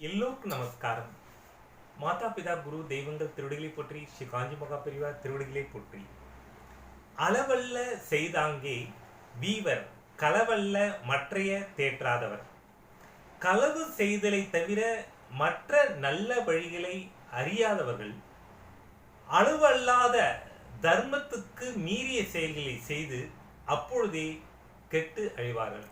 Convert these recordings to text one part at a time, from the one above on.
எல்லோருக்கும் நமஸ்காரம். மாதா பிதா குரு தெய்வங்கள் திருவடிகளை போற்றி, ஸ்ரீ காஞ்சி மகா பெரியார் திருவடிகளை போற்றி. அளவல்ல செய்தாங்கே வீவர் களவல்ல மற்றைய தேற்றாதவர். களவு செய்தலை தவிர மற்ற நல்ல வழிகளை அறியாதவர்கள் அளவல்லாத தர்மத்துக்கு மீறிய செயல்களை செய்து அப்பொழுதே கெட்டு அழிவார்கள்.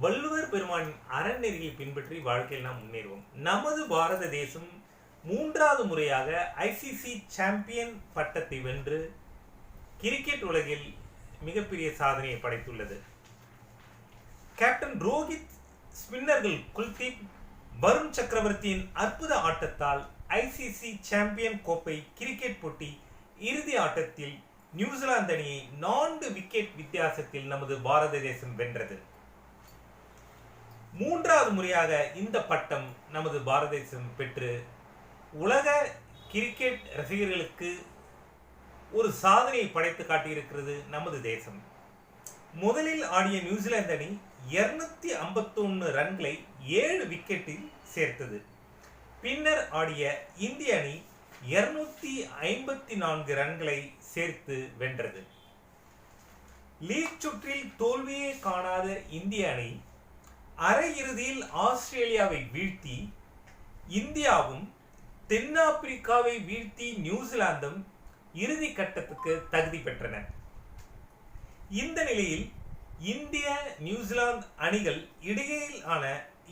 வள்ளுவர் பெருமானின் அறநெறியை பின்பற்றி வாழ்க்கையில் நாம் முன்னேறுவோம். நமது பாரத தேசம் 3வது முறையாக ஐசிசி சாம்பியன் பட்டத்தை வென்று கிரிக்கெட் உலகில் மிகப்பெரிய சாதனையை படைத்துள்ளது. கேப்டன் ரோஹித், ஸ்பின்னர்கள் குல்தீப், வருண் சக்கரவர்த்தியின் அற்புத ஆட்டத்தால் ஐசிசி சாம்பியன் கோப்பை கிரிக்கெட் போட்டி இறுதி ஆட்டத்தில் நியூசிலாந்து அணியை 4 விக்கெட் வித்தியாசத்தில் நமது பாரத தேசம் வென்றது. 3வது முறையாக இந்த பட்டம் நமது பாரத தேசம் பெற்று உலக கிரிக்கெட் ரசிகர்களுக்கு ஒரு சாதனையை படைத்து காட்டியிருக்கிறது நமது தேசம். முதலில் ஆடிய நியூசிலாந்து அணி 251 ரன்களை 7 விக்கெட்டில் சேர்த்தது. பின்னர் ஆடிய இந்திய அணி 254 ரன்களை சேர்த்து வென்றது. லீக் சுற்றில் தோல்வியே காணாத இந்திய அணி அரையிறுதியில் ஆஸ்திரேலியாவை வீழ்த்தி, இந்தியாவும் தென்னாப்பிரிக்காவை வீழ்த்தி நியூசிலாந்தும் இறுதி கட்டத்துக்கு தகுதி பெற்றன. இந்த நிலையில் இந்திய நியூசிலாந்து அணிகள் இடையேயான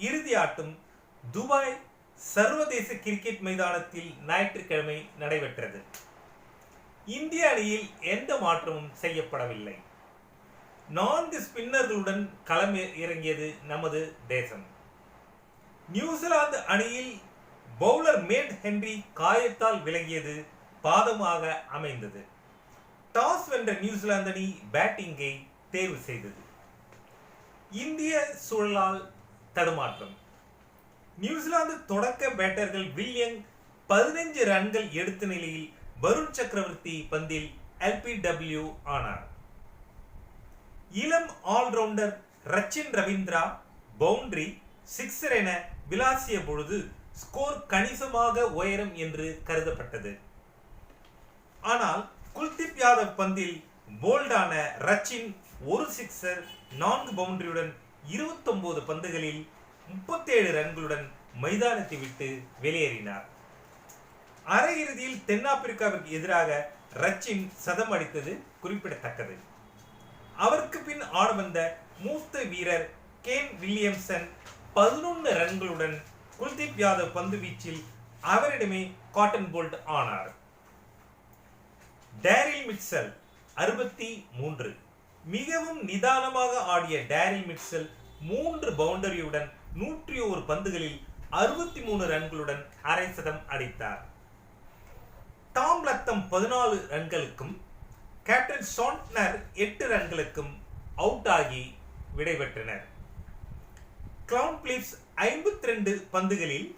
இறுதி ஆட்டம் துபாய் சர்வதேச கிரிக்கெட் மைதானத்தில் ஞாயிற்றுக்கிழமை நடைபெற்றது. இந்திய அணியில் எந்த மாற்றமும் செய்யப்படவில்லை. 4 ஸ்பின்னர்களுடன் களம் இறங்கியது நமது தேசம். நியூசிலாந்து அணியில் பவுலர் மேட் ஹென்றி காயத்தால் விலகியது பாதமாக அமைந்தது. டாஸ் வென்ற நியூசிலாந்து அணி பேட்டிங்கை தேர்வு செய்தது. இந்திய சூழலால் தடுமாற்றம். நியூசிலாந்து தொடக்க பேட்டர்கள் வில்லியங் 15 ரன்கள் எடுத்த நிலையில் வருண் சக்கரவர்த்தி பந்தில் LPW ஆனார். இளம் allrounder Rachin Ravindra boundary, sixer என விளாசிய பொழுது ஸ்கோர் கணிசமாக உயரும் என்று கருதப்பட்டது. ஆனால் குல்தீப் யாதவ் பந்தில் போல்டான ரச்சின் ஒரு சிக்ஸர் 4 பவுண்டரியுடன் 29 பந்துகளில் 37 ரன்களுடன் மைதானத்தை விட்டு வெளியேறினார். அரையிறுதியில் தென்னாப்பிரிக்காவிற்கு எதிராக ரச்சின் சதம் அடித்தது குறிப்பிடத்தக்கது. அவருக்கு பின் ஆட வந்த மூத்த வீரர் கேன் வில்லியம்சன் 11 ரன்களுடன் குல்தீப் யாதவ் பந்து வீச்சில் அவரிடமே காட்டன் போல்ட் ஆனார். Daryl Mitchell 63. மிகவும் நிதானமாக ஆடிய டேரில் மிட்சல் 3 பவுண்டரியுடன் 101 பந்துகளில் 63 ரன்களுடன் அரை சதம் அடித்தார். டாம் லத்தம் 14 ரன்களுக்கும் கேப்டன் சாண்ட்னர் 8 ரன்களுக்கும் அவுட் ஆகி விடைபெற்றனர். கிளவுன் பிலிப்ஸ் 52 பந்துகளில்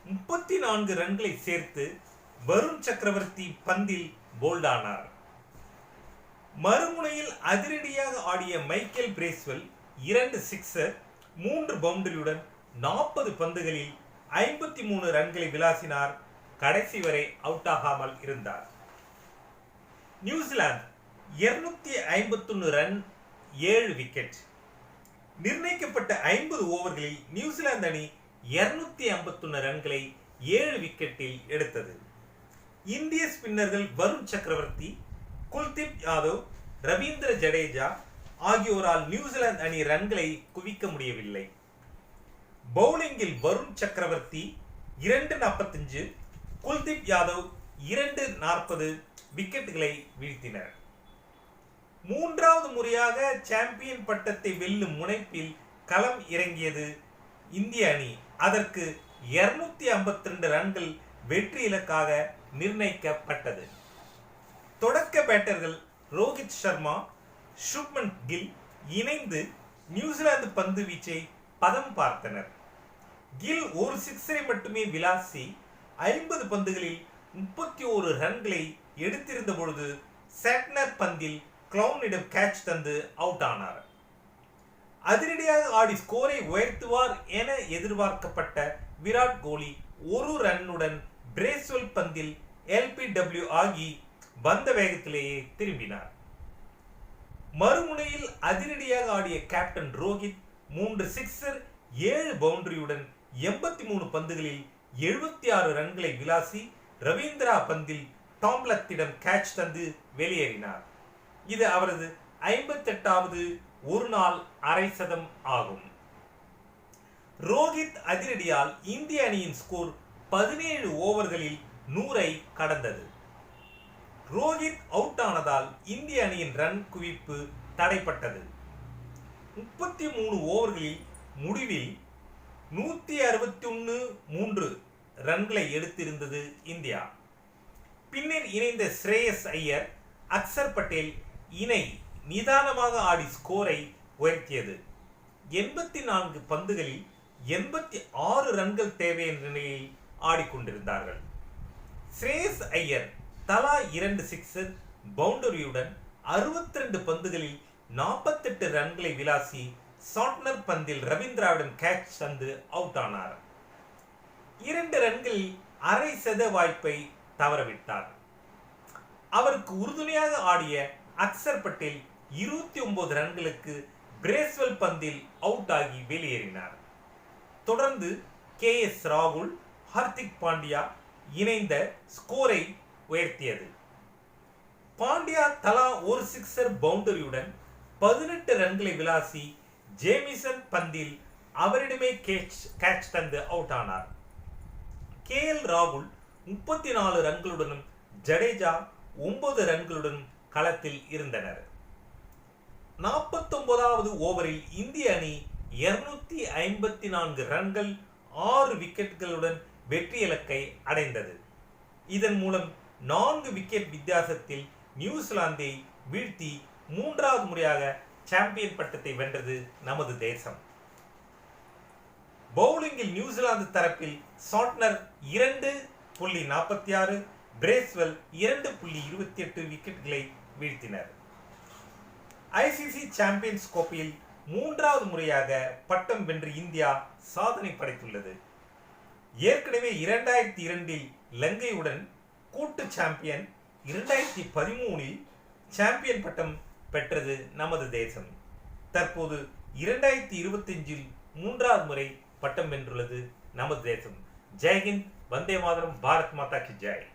34 ரன்களை சேர்த்து வருண் சக்கரவர்த்தி பந்தில் போல்டானார். மறுமுனையில் அதிரடியாக ஆடிய மைக்கேல் பிரேஸ்வெல் 2 சிக்ஸர் 3 பவுண்டரியுடன் 40 பந்துகளில் 53 ரன்களை விளாசினார். கடைசி வரை அவுட் ஆகாமல் இருந்தார். New Zealand 251 run 7 wicket. நிர்ணயிக்கப்பட்ட 50 ஓவர்களில் நியூசிலாந்து அணி 251 ரன்களை 7 விக்கெட்டில் எடுத்தது. இந்திய ஸ்பின்னர்கள் வருண் சக்கரவர்த்தி, குல்தீப் யாதவ், ரவீந்திர ஜடேஜா ஆகியோரால் நியூசிலாந்து அணி ரன்களை குவிக்க முடியவில்லை. பவுலிங்கில் வருண் சக்கரவர்த்தி 245, குல்தீப் யாதவ் 240 விக்கெட்டுகளை வீழ்த்தினர். 3வது முறையாக சாம்பியன் பட்டத்தை வெல்லும் முனைப்பில் களம் இறங்கியது இந்திய அணி. அதற்கு 252 ரன்கள் வெற்றி இலக்காக நிர்ணயிக்கப்பட்டது. தொடக்க பேட்டர்கள் ரோஹித் சர்மா, சுப்மன் கில் இணைந்து நியூசிலாந்து பந்து வீச்சை பதம் பார்த்தனர். கில் ஒரு சிக்ஸரை மட்டுமே விளாசி 50 பந்துகளில் 31 ரன்களை எடுத்திருந்த பொழுது சாட்னர் பந்தில் கிளவுனிடம் கேட்ச் தந்து அவுட் ஆனார். அதிரடியாக ஆடி ஸ்கோரை உயர்த்துவார் என எதிர்பார்க்கப்பட்ட விராட் கோலி ஒரு ரன்னுடன் பிரேஸ்வெல் பந்தில் LBW ஆகி வந்த வேகத்திலேயே திரும்பினார். மறுமுனையில் அதிரடியாக ஆடிய கேப்டன் ரோஹித் 3 சிக்ஸர் 7 பவுண்டரியுடன் 83 பந்துகளில் 76 ரன்களை விளாசி ரவீந்திரா பந்தில் டாம்லத்திடம் கேட்ச் தந்து வெளியேறினார். இது அவரது 58வது ஒருநாள் அரை சதம் ஆகும். ரோஹித் அதிரடியால் இந்திய அணியின் ஸ்கோர் 17 ஓவர்களில் 100ஐ கடந்தது. ரோஹித் அவுட் ஆனதால் இந்திய அணியின் ரன் குவிப்பு தடைப்பட்டது. 33 ஓவர்களில் முடிவில் 161 ரன்களை எடுத்திருந்தது இந்தியா. பின்னர் இணைந்த ஸ்ரேயஸ் ஐயர், அக்சர் பட்டேல் இணை நிதானமாக ஆடி ஸ்கோரை உயர்த்தியது. 84 பந்துகளில் 86 ரன்கள் தேவை என்ற நிலையில் ஆடிக்கொண்டிருந்தார்கள். ஸ்ரேயஸ் ஐயர் தலா 2 சிக்ஸர் பவுண்டரியுடன் 62 பந்துகளில் 48 ரன்களை விளாசி சாட்னர் பந்தில் ரவீந்திராவிடம் கேட்ச் தந்து அவுட் ஆனார். 2 ரன்களில் அரை சத வாய்ப்பை தவறவிட்டார். அவருக்கு உறுதுணையாக ஆடிய அக்சர் பட்டேல் 29 ரன்களுக்கு பிரேஸ்வெல் பந்தில் அவுட் ஆகி வெளியேறினார். தொடர்ந்து KS ராகுல், ஹர்திக் பாண்டியா இணைந்த ஸ்கோரை உயர்த்தியது. பாண்டியா தலா ஒரு சிக்ஸர் பவுண்டரியுடன் 18 ரன்களை விளாசி ஜேமிசன் பந்தில் அவரிடமே கேட்ச் தந்து அவுட் ஆனார். KL ராகுல் 34 ரன்களுடனும் ஜடேஜா 9 ரன்களுடனும் களத்தில் இருந்தனர். 49வது ஓவரில் இந்திய அணி 254 ரன்கள் 6 விக்கெட்டுகளுடன் வெற்றி இலக்கை அடைந்தது. இதன் மூலம் 4 விக்கெட் வித்தியாசத்தில் நியூசிலாந்தை வீழ்த்தி 3வது முறையாக சாம்பியன் பட்டத்தை வென்றது நமது தேசம். பவுலிங்கில் நியூசிலாந்து தரப்பில் சாட்னர் 2.46, பிரேஸ்வெல் 2.28 விக்கெட்டுகளை வீழ்த்தினர். ICC சாம்பியன்ஸ் கோப்பையில் 3வது முறையாக பட்டம் வென்று இந்தியா சாதனை படைத்துள்ளது. ஏற்கனவே 2002இல் இலங்கையுடன் கூட்டு சாம்பியன், 2013இல் சாம்பியன் பட்டம் பெற்றது நமது தேசம். தற்போது 2025இல் 3வது முறை பட்டம் வென்றுள்ளது நமது தேசம். ஜெய்ஹிந்த், வந்தே மாதரம், பாரத் மாதா கி ஜெய்.